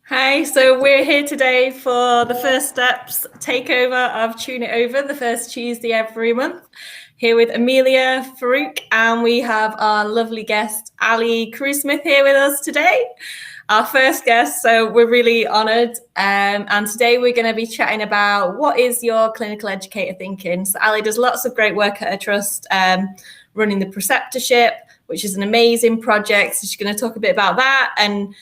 Hi, so we're here today for the First Steps takeover of Tune It Over, the first Tuesday every month, here with Amelia Farouk, and we have our lovely guest, Ali Carew-Smith, here with us today, our first guest, so we're really honoured. And today we're going to be chatting about what is your clinical educator thinking. So Ali does lots of great work at her trust, running the Preceptorship, which is an amazing project. So she's going to talk a bit about that and,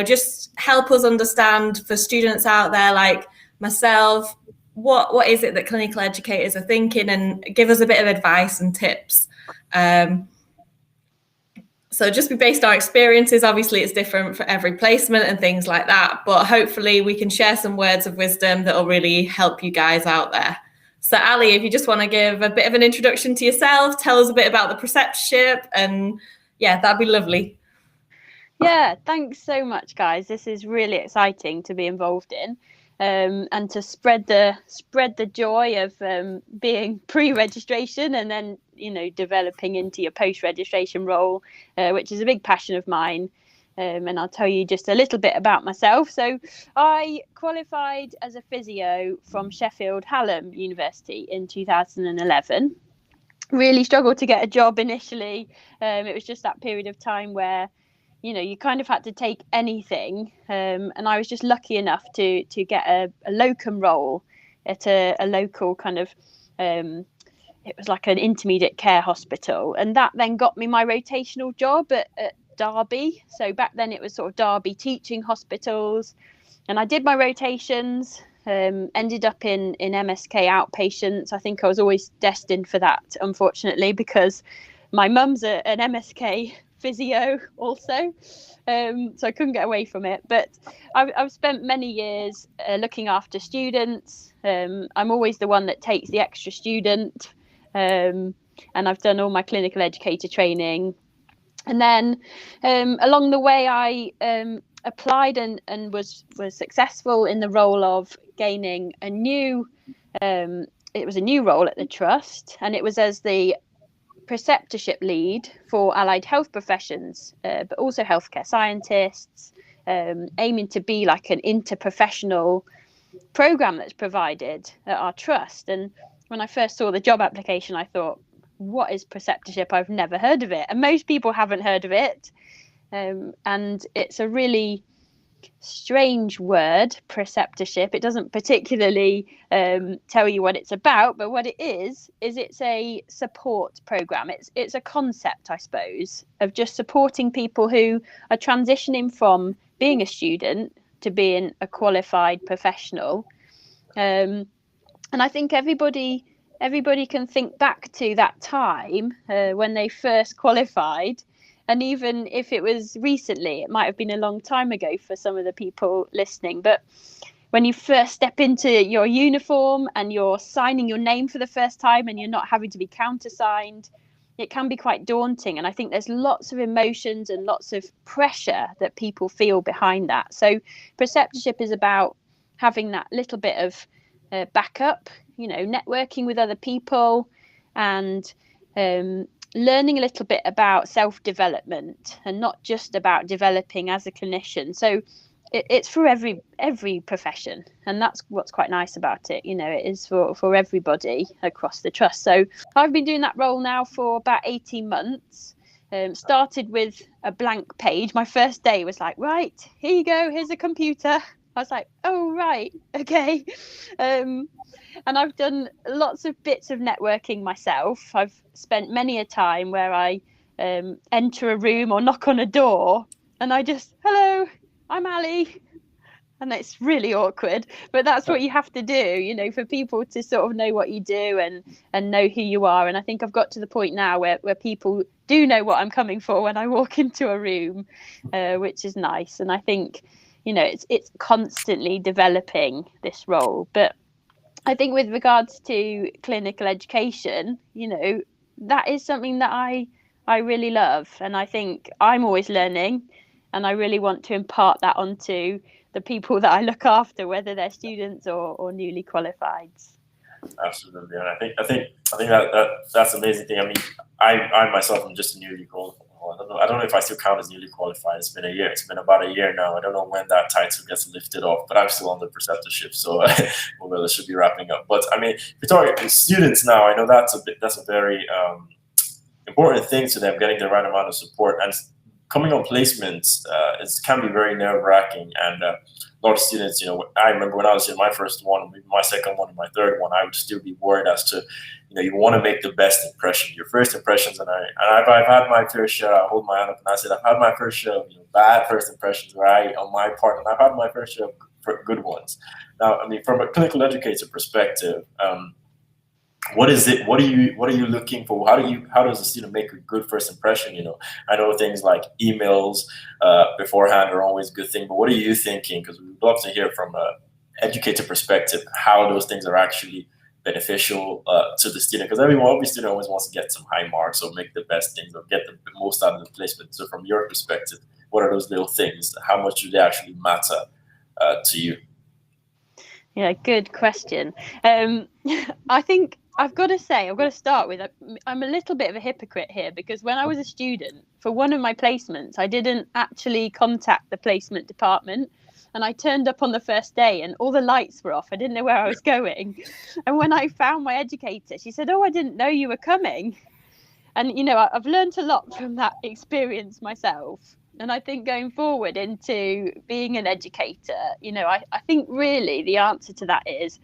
just help us understand for students out there like myself, what is it that clinical educators are thinking, and give us a bit of advice and tips. So just be based on our experiences. Obviously, it's different for every placement and things like that, but hopefully we can share some words of wisdom that will really help you guys out there. So Ali, if you just want to give a bit of an introduction to yourself, tell us a bit about the Preceptorship, and yeah, that'd be lovely. Yeah, thanks so much, guys. This is really exciting to be involved in, and to spread the joy of being pre-registration and then developing into your post-registration role, which is a big passion of mine. And I'll tell you just a little bit about myself. So I qualified as a physio from Sheffield Hallam University in 2011. Really struggled to get a job initially. It was just that period of time where you kind of had to take anything, and I was just lucky enough to get a locum role at a local kind of it was like an intermediate care hospital, and that then got me my rotational job at Derby. So back then it was sort of Derby teaching hospitals, and I did my rotations. Ended up in MSK outpatients. I think I was always destined for that, unfortunately, because my mum's an MSK physio also, so I couldn't get away from it. But I've spent many years looking after students. I'm always the one that takes the extra student, and I've done all my clinical educator training. And then along the way, I applied and was successful in the role of gaining a new it was a new role at the trust, and it was as the preceptorship lead for allied health professions, but also healthcare scientists, aiming to be like an interprofessional program that's provided at our trust. And when I first saw the job application, I thought, what is preceptorship? I've never heard of it, and most people haven't heard of it. And it's a really strange word, preceptorship. It doesn't particularly tell you what it's about, but what it is it's a support program. It's a concept, I suppose, of just supporting people who are transitioning from being a student to being a qualified professional. And I think everybody can think back to that time when they first qualified. And even if it was recently, it might have been a long time ago for some of the people listening. But when you first step into your uniform and you're signing your name for the first time and you're not having to be countersigned, it can be quite daunting. And I think there's lots of emotions and lots of pressure that people feel behind that. So preceptorship is about having that little bit of backup, networking with other people, and learning a little bit about self-development, and not just about developing as a clinician. So it's for every profession, and that's what's quite nice about it. It is for everybody across the trust. So I've been doing that role now for about 18 months. Started with a blank page. My first day was like, right, here you go, here's a computer. I was like, oh, right, okay. And I've done lots of bits of networking myself. I've spent many a time where I enter a room or knock on a door and I just, hello, I'm Ali. And it's really awkward, but that's what you have to do, for people to sort of know what you do and know who you are. And I think I've got to the point now where people do know what I'm coming for when I walk into a room, which is nice. And I think, it's constantly developing this role. But I think with regards to clinical education, that is something that I really love. And I think I'm always learning, and I really want to impart that onto the people that I look after, whether they're students or newly qualified. Absolutely, and I think that's an amazing thing. I mean, I myself am just a newly qualified well, I don't know if I still count as newly qualified. It's been a year. It's been about a year now. I don't know when that title gets lifted off, but I'm still on the preceptorship, so well, it should be wrapping up. But I mean, if you're talking students now, I know that's a very important thing to them, getting the right amount of support. And coming on placements, it can be very nerve-wracking. And a lot of students, I remember when I was in my first one, my second one, and my third one, I would still be worried as to, you want to make the best impression, your first impressions. And I've had my fair share. I hold my hand up and I said, I've had my fair share of bad first impressions, right, on my part, and I've had my fair share of good ones. Now, I mean, from a clinical educator perspective, what is it? What are you looking for? How does a student make a good first impression? I know things like emails beforehand are always a good thing, but what are you thinking? Because we'd love to hear from an educator perspective how those things are actually beneficial to the student. Because every student always wants to get some high marks or make the best things or get the most out of the placement. So from your perspective, what are those little things? How much do they actually matter to you? Yeah, good question. I think I've got to start with, I'm a little bit of a hypocrite here, because when I was a student, for one of my placements, I didn't actually contact the placement department, and I turned up on the first day and all the lights were off. I didn't know where I was going. And when I found my educator, she said, "Oh, I didn't know you were coming." And, I've learned a lot from that experience myself. And I think going forward into being an educator, I think really the answer to that is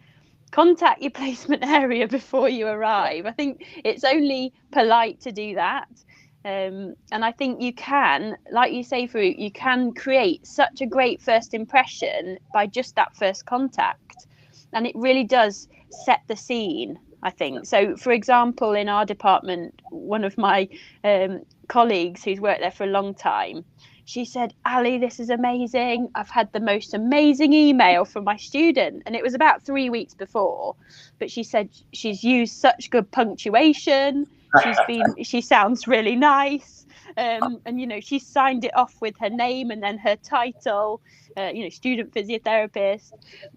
contact your placement area before you arrive. I think it's only polite to do that. And I think you can, like you say, Farouk, you can create such a great first impression by just that first contact. And it really does set the scene, I think. So, for example, in our department, one of my colleagues who's worked there for a long time, she said, "Ali, this is amazing. I've had the most amazing email from my student." And it was about 3 weeks before. But she said she's used such good punctuation. She sounds really nice. And, she signed it off with her name and then her title, student physiotherapist.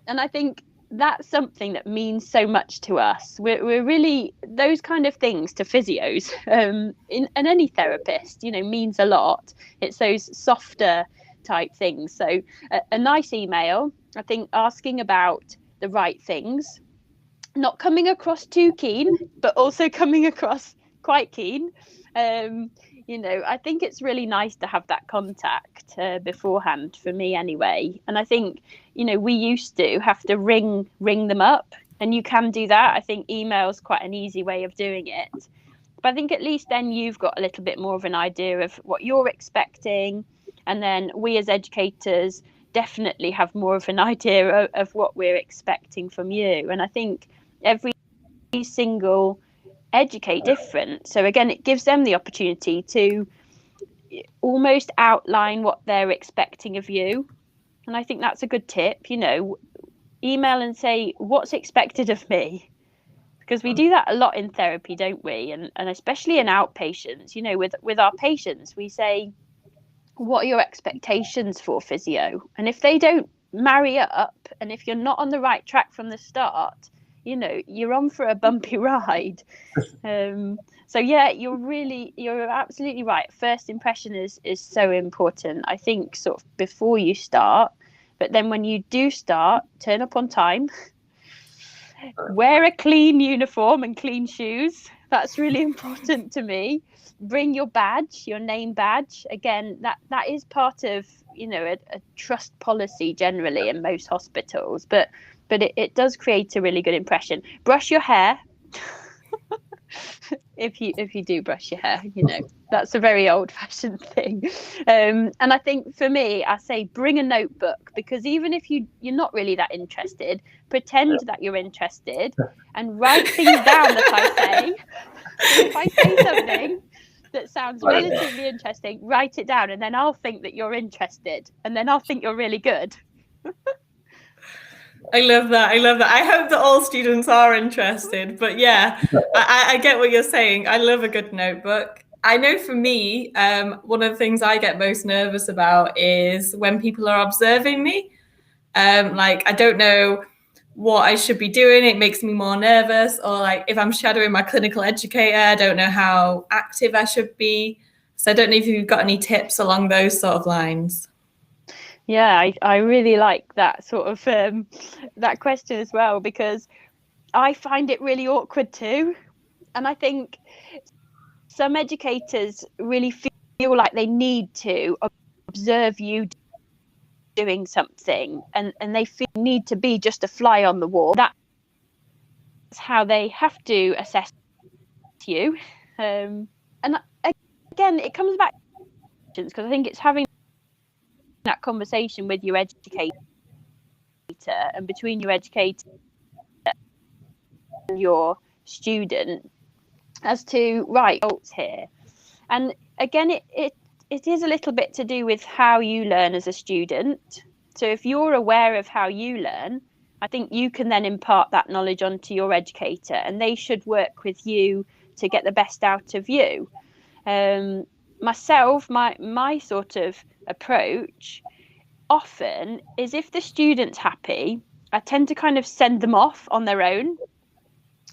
And I think that's something that means so much to us. We're really, those kind of things to physios and any therapist, means a lot. It's those softer type things. So a nice email, I think, asking about the right things, not coming across too keen, but also coming across quite keen. I think it's really nice to have that contact beforehand, for me anyway. And I think, we used to have to ring them up, and you can do that. I think email's quite an easy way of doing it. But I think at least then you've got a little bit more of an idea of what you're expecting. And then we as educators definitely have more of an idea of what we're expecting from you. And I think every single educate different. So again, it gives them the opportunity to almost outline what they're expecting of you. And I think that's a good tip, email and say, what's expected of me? Because we do that a lot in therapy, don't we? And especially in outpatients, with our patients, we say, what are your expectations for physio? And if they don't marry up, and if you're not on the right track from the start, you're on for a bumpy ride. So yeah, you're absolutely right. First impression is so important. I think sort of before you start, but then when you do start, turn up on time, wear a clean uniform and clean shoes. That's really important to me. Bring your badge, your name badge. Again, that is part of, a trust policy generally in most hospitals, but it does create a really good impression. Brush your hair. if you do brush your hair, that's a very old-fashioned thing. And I think for me, I say bring a notebook, because even if you're not really that interested, pretend that you're interested and write things down that I say. So if I say something that sounds relatively interesting, write it down, and then I'll think that you're interested, and then I'll think you're really good. I love that. I hope that all students are interested. But yeah, I get what you're saying. I love a good notebook. I know for me, one of the things I get most nervous about is when people are observing me. I don't know what I should be doing. It makes me more nervous. Or if I'm shadowing my clinical educator, I don't know how active I should be. So I don't know if you've got any tips along those sort of lines. Yeah, I really like that sort of that question as well, because I find it really awkward too. And I think some educators really feel like they need to observe you doing something, and they need to be just a fly on the wall. That's how they have to assess you. And again, it comes back to, because I think it's having that conversation with your educator, and between your educator and your student, as to right results here. And again, it is a little bit to do with how you learn as a student. So if you're aware of how you learn, I think you can then impart that knowledge onto your educator, and they should work with you to get the best out of you. Myself, my sort of approach often is, if the student's happy, I tend to kind of send them off on their own.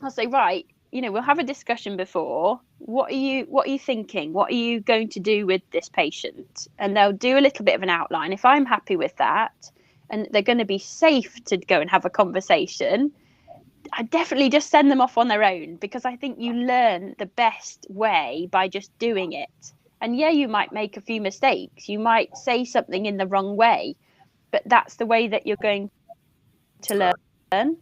I'll say, right, we'll have a discussion before. What are you thinking? What are you going to do with this patient? And they'll do a little bit of an outline. If I'm happy with that, and they're going to be safe to go and have a conversation, I definitely just send them off on their own, because I think you learn the best way by just doing it. And yeah, you might make a few mistakes. You might say something in the wrong way, but that's the way that you're going to learn.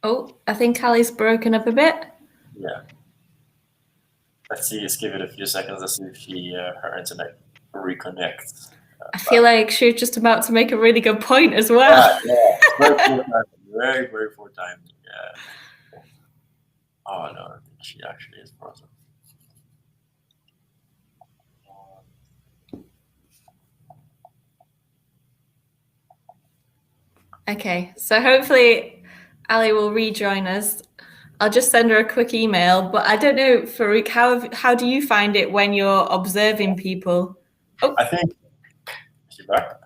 Oh, I think Ali's broken up a bit. Yeah. Let's see. Let's give it a few seconds. Let's see if her internet reconnects. I feel like she was just about to make a really good point as well. Yeah. Very, very poor timing. Yeah. Oh no, I think she actually is frozen. Okay, so hopefully Ali will rejoin us. I'll just send her a quick email, but I don't know, Farouk, how do you find it when you're observing people? Oh, I think, is she back?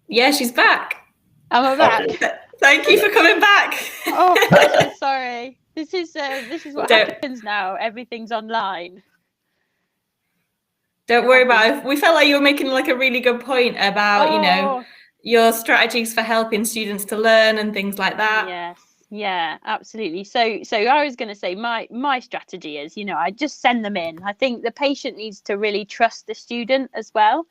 Yeah, she's back. I'm back. Okay. Thank you for coming back. Oh, sorry. This is what happens now. Everything's online. Don't worry about it. We felt like you were making like a really good point about, your strategies for helping students to learn and things like that. Yes. Yeah, absolutely. So I was going to say my strategy is, I just send them in. I think the patient needs to really trust the student as well.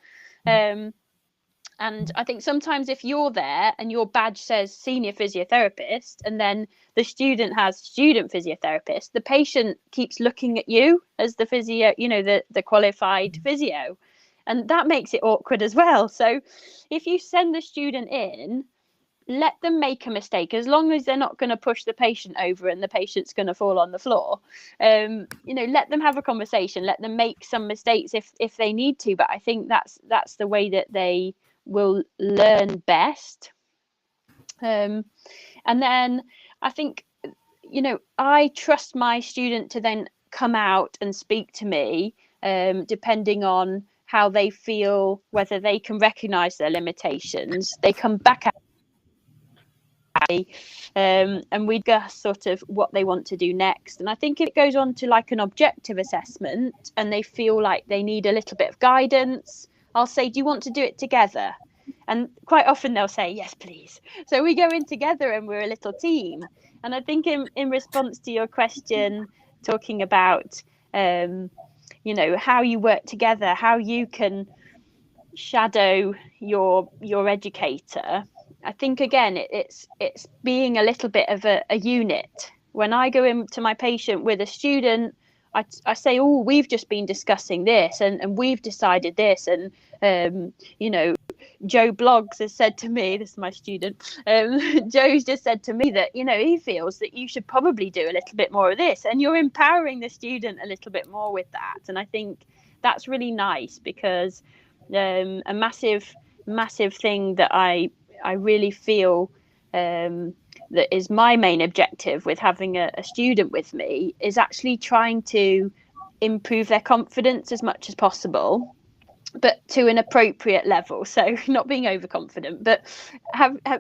And I think sometimes if you're there and your badge says senior physiotherapist, and then the student has student physiotherapist, the patient keeps looking at you as the physio, the qualified physio. And that makes it awkward as well. So if you send the student in, let them make a mistake, as long as they're not going to push the patient over and the patient's going to fall on the floor. Let them have a conversation, let them make some mistakes if they need to. But I think that's the way that they will learn best. And then I think, I trust my student to then come out and speak to me, depending on how they feel, whether they can recognize their limitations. They come back at me, and we discuss sort of what they want to do next. And I think if it goes on to like an objective assessment and they feel like they need a little bit of guidance, I'll say, do you want to do it together? And quite often they'll say, yes, please. So we go in together and we're a little team. And I think in response to your question, talking about, how you work together, how you can shadow your educator, I think, again, it's being a little bit of a unit. When I go into my patient with a student, I say, oh, we've just been discussing this and we've decided this. And, Joe Bloggs has said to me, this is my student, Joe's just said to me that, he feels that you should probably do a little bit more of this. And you're empowering the student a little bit more with that. And I think that's really nice, because a massive thing that I really feel that is my main objective with having a student with me is actually trying to improve their confidence as much as possible, but to an appropriate level. So not being overconfident, but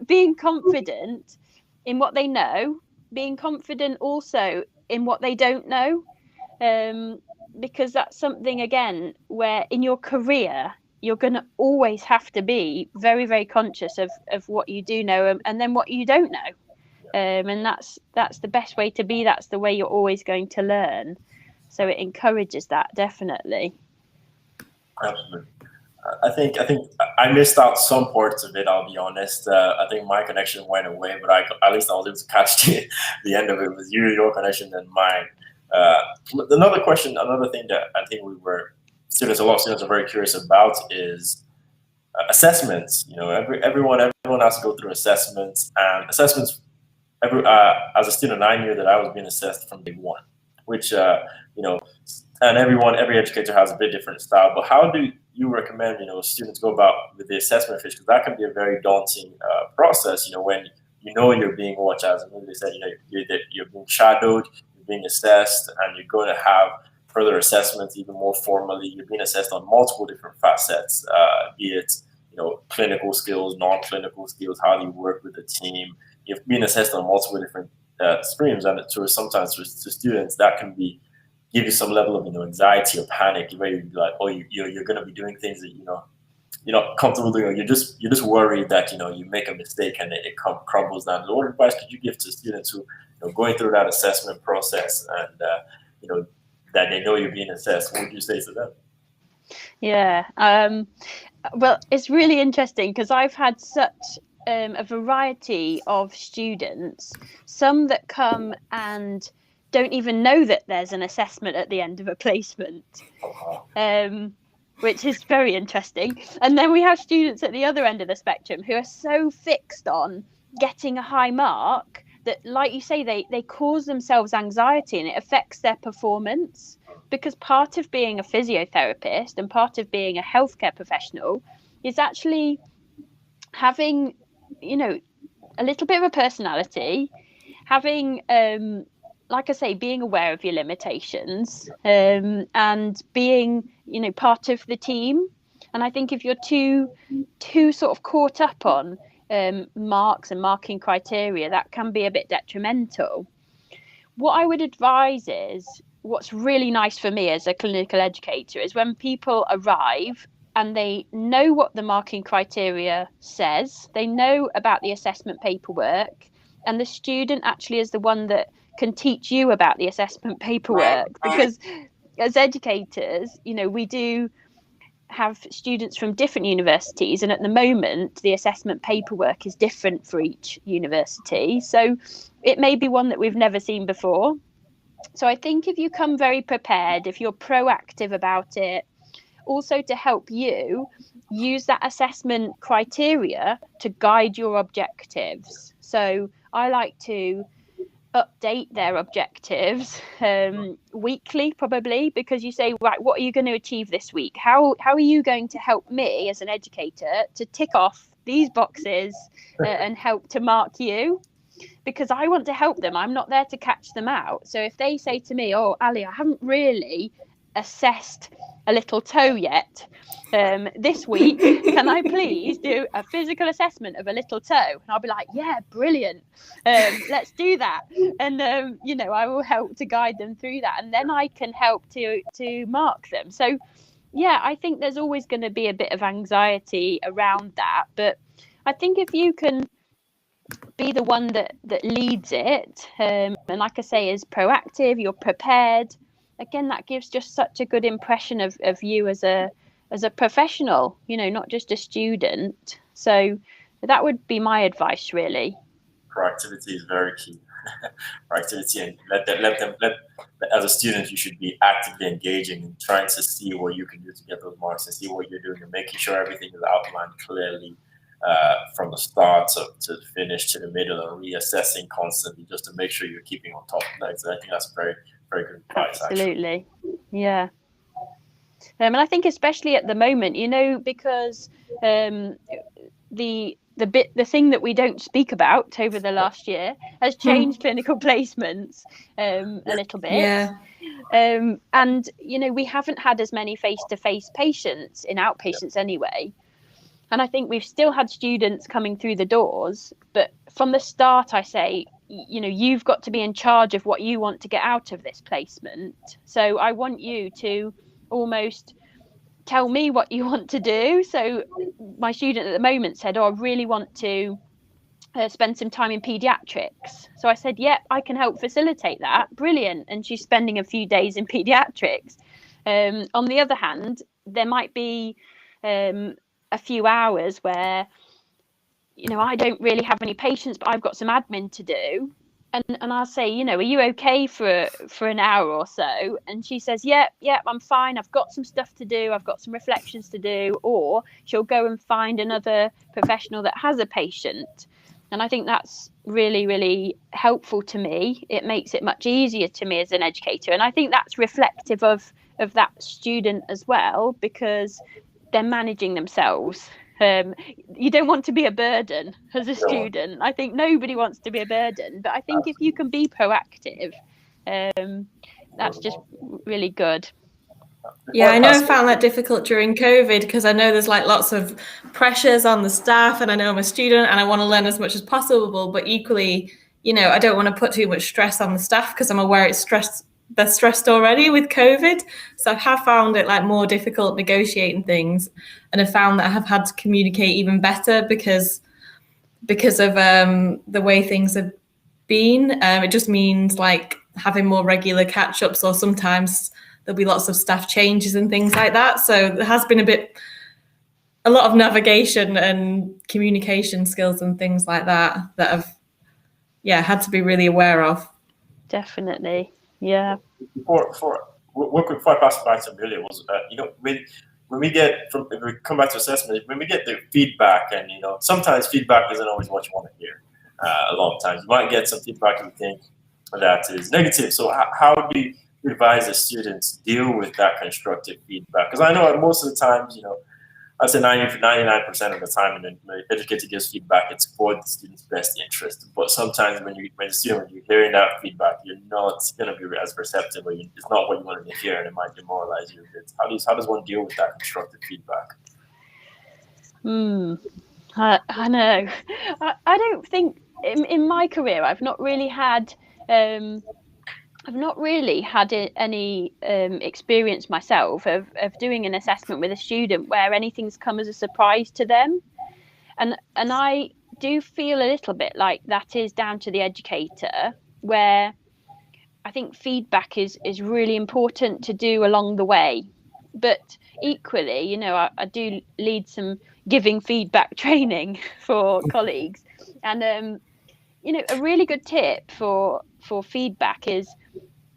being confident in what they know, being confident also in what they don't know, because that's something, again, where in your career you're going to always have to be very, very conscious of what you do know and then what you don't know. And that's the best way to be. That's the way you're always going to learn. So it encourages that, definitely. Absolutely. I think I missed out some parts of it. I'll be honest. I think my connection went away, but at least I was able to catch the end of it. It was your connection and mine. Another thing that I think a lot of students are very curious about is assessments. You know, everyone has to go through assessments, and assessments. As a student, I knew that I was being assessed from day one, which and every educator has a bit different style. But how do you recommend students go about with the assessment phase? Because that can be a very daunting process. When you're being watched, as they said, you're being shadowed, you're being assessed, and you're going to have further assessments even more formally. You're being assessed on multiple different facets, be it clinical skills, non-clinical skills. How do you work with the team? You've been assessed on multiple different streams, and sometimes to students that can give you some level of anxiety or panic, where you're like, oh, you're going to be doing things that you're not comfortable doing. You're just worried that you make a mistake and it crumbles down. What advice could you give to students who going through that assessment process and that they know you're being assessed? What would you say to them? Yeah, well, it's really interesting because I've had such a variety of students, some that come and don't even know that there's an assessment at the end of a placement, which is very interesting. And then we have students at the other end of the spectrum who are so fixed on getting a high mark that, like you say, they cause themselves anxiety and it affects their performance. Because part of being a physiotherapist and part of being a healthcare professional is actually having a little bit of a personality, having like I say, being aware of your limitations, and being part of the team. And I think if you're too sort of caught up on marks and marking criteria, that can be a bit detrimental. What I would advise is, what's really nice for me as a clinical educator is when people arrive and they know what the marking criteria says, they know about the assessment paperwork, and the student actually is the one that can teach you about the assessment paperwork. Because as educators, we do have students from different universities, and at the moment the assessment paperwork is different for each university, so it may be one that we've never seen before. So I think if you come very prepared, if you're proactive about it, also to help you use that assessment criteria to guide your objectives. So I like to update their objectives weekly, probably, because you say, right, what are you going to achieve this week? How are you going to help me as an educator to tick off these boxes and help to mark you? Because I want to help them. I'm not there to catch them out. So if they say to me, oh, Ali, I haven't really assessed a little toe yet this week, can I please do a physical assessment of a little toe? And I'll be like, yeah, brilliant, let's do that. And I will help to guide them through that, and then I can help to mark them. So yeah, I think there's always going to be a bit of anxiety around that, but I think if you can be the one that leads it, and like I say, is proactive, you're prepared, again, that gives just such a good impression of you as a professional, not just a student. So that would be my advice, really. Proactivity is very key. Proactivity, and let as a student, you should be actively engaging and trying to see what you can do to get those marks and see what you're doing and making sure everything is outlined clearly from the start to the finish to the middle, and reassessing constantly just to make sure you're keeping on top of that. So I think that's very, very good advice. Absolutely, actually. Yeah. And I think especially at the moment, because the thing that we don't speak about over the last year has changed clinical placements a little bit. Yeah. And we haven't had as many face-to-face patients in outpatients anyway. And I think we've still had students coming through the doors, but from the start, I say, you've got to be in charge of what you want to get out of this placement. So I want you to almost tell me what you want to do. So my student at the moment said, I really want to spend some time in pediatrics. So I said, yep, I can help facilitate that. Brilliant. And she's spending a few days in pediatrics. On the other hand, there might be a few hours where, I don't really have any patients, but I've got some admin to do. And I'll say, are you okay for an hour or so? And she says, yep, I'm fine. I've got some stuff to do. I've got some reflections to do. Or she'll go and find another professional that has a patient. And I think that's really, really helpful to me. It makes it much easier to me as an educator. And I think that's reflective of that student as well, because they're managing themselves. You don't want to be a burden as a student. I think nobody wants to be a burden. But I think if you can be proactive, that's just really good. Yeah, I know I found that difficult during COVID, because I know there's like lots of pressures on the staff, and I know I'm a student and I want to learn as much as possible, but equally, I don't want to put too much stress on the staff, because I'm aware they're stressed already with COVID. So I have found it like more difficult negotiating things, and I found that I have had to communicate even better because of the way things have been. It just means like having more regular catch-ups, or sometimes there'll be lots of staff changes and things like that. So there has been a lot of navigation and communication skills and things like that I've had to be really aware of. Definitely, yeah. Before I pass it back to Amelia, was when we come back to assessment, when we get the feedback, and sometimes feedback isn't always what you want to hear. A lot of times you might get some feedback you think that is negative. So how do you advise the students deal with that constructive feedback? Because I know most of the times, I'd say 99% of the time when the educator gives feedback, it's for the student's best interest. But sometimes when you're hearing that feedback, you're not going to be as receptive, or it's not what you wanted to hear, and it might demoralize you a bit. How does one deal with that constructive feedback? I know. I don't think in my career I've not really had any experience myself of doing an assessment with a student where anything's come as a surprise to them. And I do feel a little bit like that is down to the educator, where I think feedback is really important to do along the way. But equally, I do lead some giving feedback training for colleagues. And, a really good tip for feedback is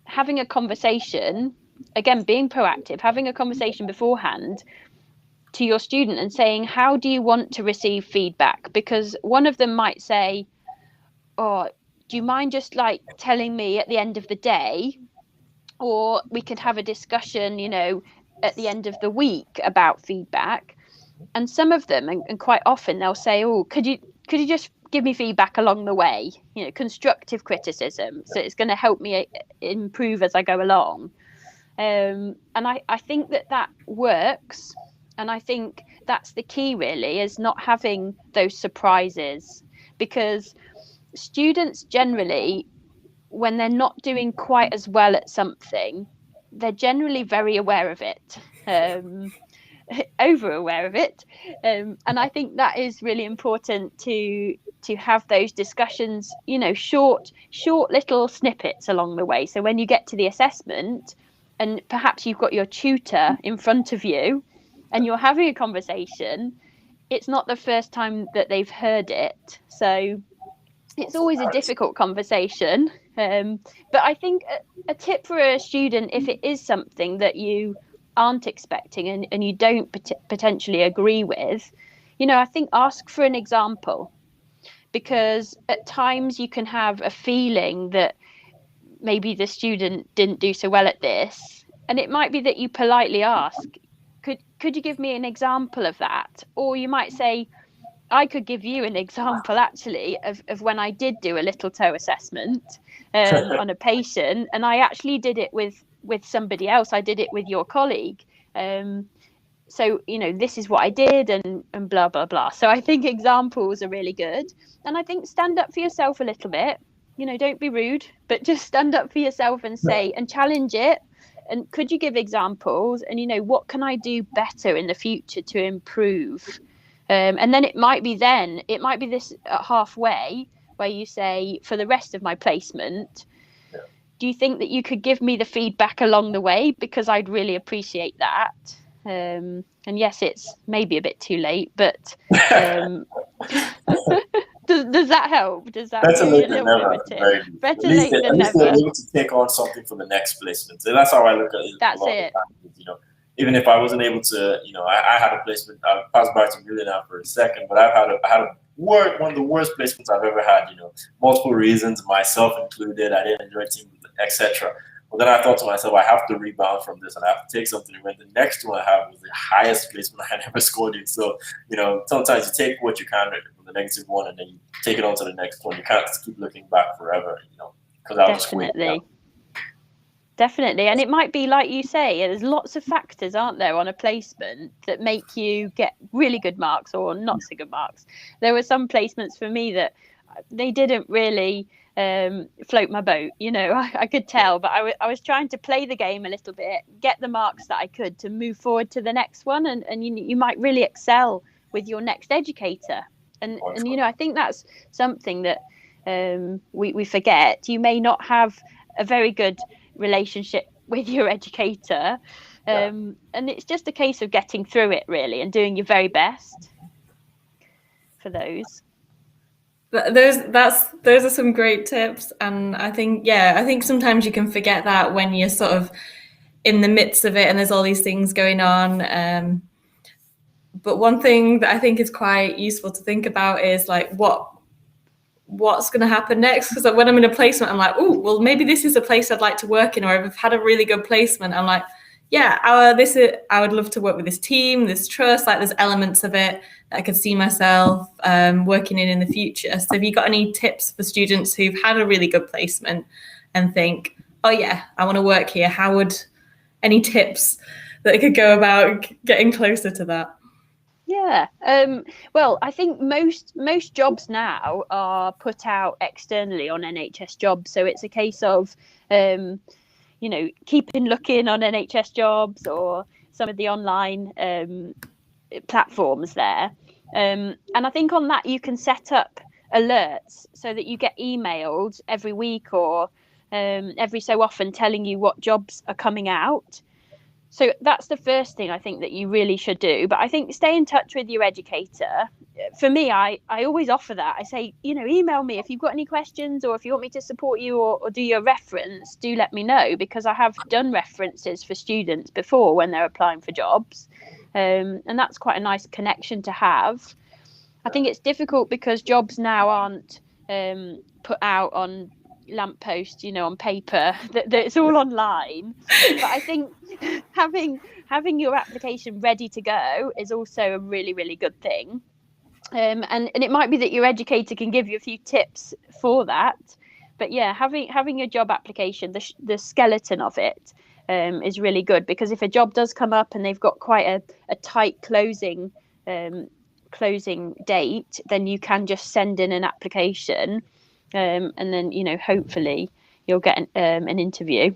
having a conversation, again, being proactive, having a conversation beforehand to your student and saying, how do you want to receive feedback? Because one of them might say, oh, do you mind just like telling me at the end of the day? Or we could have a discussion, at the end of the week about feedback. And some of them, and quite often they'll say, oh, could you just give me feedback along the way, constructive criticism. So it's going to help me improve as I go along. And I think that works. And I think that's the key, really, is not having those surprises, because students generally, when they're not doing quite as well at something, they're generally very aware of it. Over aware of it, and I think that is really important to have those discussions, short little snippets along the way. So when you get to the assessment, and perhaps you've got your tutor in front of you and you're having a conversation, it's not the first time that they've heard it, so it's always a difficult conversation. But I think a tip for a student, if it is something that you aren't expecting and you don't potentially agree with, I think ask for an example, because at times you can have a feeling that maybe the student didn't do so well at this, and it might be that you politely ask, could you give me an example of that? Or you might say, I could give you an example actually of when I did do a little toe assessment on a patient, and I actually did it with somebody else. I did it with your colleague. So, this is what I did and blah, blah, blah. So I think examples are really good. And I think stand up for yourself a little bit. don't be rude, but just stand up for yourself and say, and challenge it. And could you give examples? And, what can I do better in the future to improve? And then it might be this halfway where you say, for the rest of my placement, do you think that you could give me the feedback along the way? Because I'd really appreciate that. And yes, it's maybe a bit too late, but does that help? Does that better late be a than little never? bit of a tip? Better late than at least never. they're able to take on something for the next placement. So that's how I look at it. That's it. Even if I wasn't able to, I had a placement. I'll pass back to Amelia now for a second, but I had one of the worst placements I've ever had. Multiple reasons, myself included. I didn't enjoy team, etc. But then I thought to myself, I have to rebound from this, and I have to take something. When the next one I have was the highest placement I had ever scored in. So sometimes you take what you can from the negative one, and then you take it on to the next one. You can't just keep looking back forever. Because I was Definitely. And it might be like you say, there's lots of factors, aren't there, on a placement that make you get really good marks or not so good marks. There were some placements for me that they didn't really float my boat. I could tell, but I was trying to play the game a little bit, get the marks that I could to move forward to the next one. And you might really excel with your next educator. And I think that's something that we forget. You may not have a very good relationship with your educator, and it's just a case of getting through it really and doing your very best for those. Those are some great tips, and I think sometimes you can forget that when you're sort of in the midst of it and there's all these things going on. But one thing that I think is quite useful to think about is like what's going to happen next, because when I'm in a placement I'm like, oh well, maybe this is a place I'd like to work in, or if I've had a really good placement I'm like, I would love to work with this team, this trust, like there's elements of it that I could see myself working in the future. So have you got any tips for students who've had a really good placement and think, oh yeah, I want to work here? Any tips that could go about getting closer to that? Yeah. Well, I think most jobs now are put out externally on NHS Jobs. So it's a case of, keeping looking on NHS Jobs or some of the online platforms there. And I think on that you can set up alerts so that you get emailed every week or every so often telling you what jobs are coming out. So that's the first thing I think that you really should do. But I think stay in touch with your educator. For me, I always offer that. I say, email me if you've got any questions, or if you want me to support you or do your reference, do let me know, because I have done references for students before when they're applying for jobs. And that's quite a nice connection to have. I think it's difficult because jobs now aren't put out on lamppost, on paper, that it's all online. But I think having your application ready to go is also a really, really good thing. And it might be that your educator can give you a few tips for that. But yeah, having your job application, the skeleton of it is really good, because if a job does come up and they've got quite a tight closing date, then you can just send in an application. And then hopefully you'll get an interview.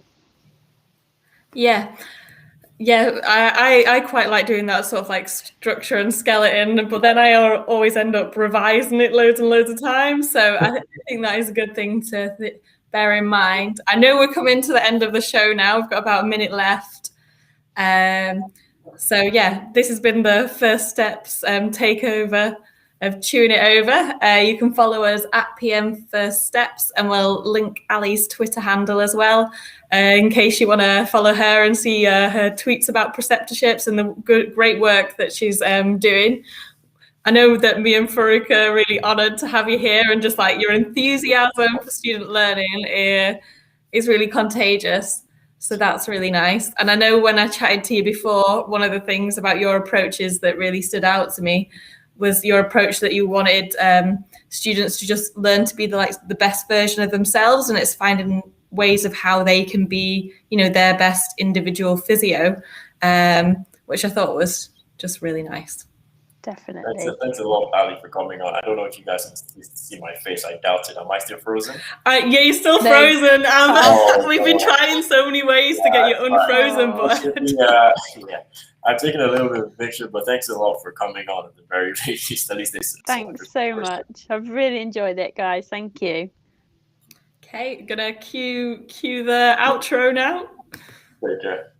I quite like doing that sort of like structure and skeleton, but then I always end up revising it loads and loads of times, so I think that is a good thing to bear in mind. I know we're coming to the end of the show now. We've got about a minute left, so yeah, this has been the First Steps takeover of Chewing It Over. You can follow us at PM First Steps, and we'll link Ali's Twitter handle as well, in case you want to follow her and see her tweets about preceptorships and the great work that she's doing. I know that me and Farouk are really honoured to have you here, and just like your enthusiasm for student learning is really contagious. So that's really nice. And I know when I chatted to you before, one of the things about your approaches that really stood out to me was your approach that you wanted students to just learn to be the best version of themselves, and it's finding ways of how they can be, their best individual physio, which I thought was just really nice. Definitely. Thanks a lot, Ali, for coming on. I don't know if you guys can see my face. I doubt it. Am I still frozen? Yeah, you're still No. frozen. Oh, We've been trying so many ways to get you unfrozen, but I'm taking a little bit of a picture, but thanks a lot for coming on at the very least. At least this. Thanks so much. I've really enjoyed it, guys. Thank you. Okay, gonna cue the outro now. Take care.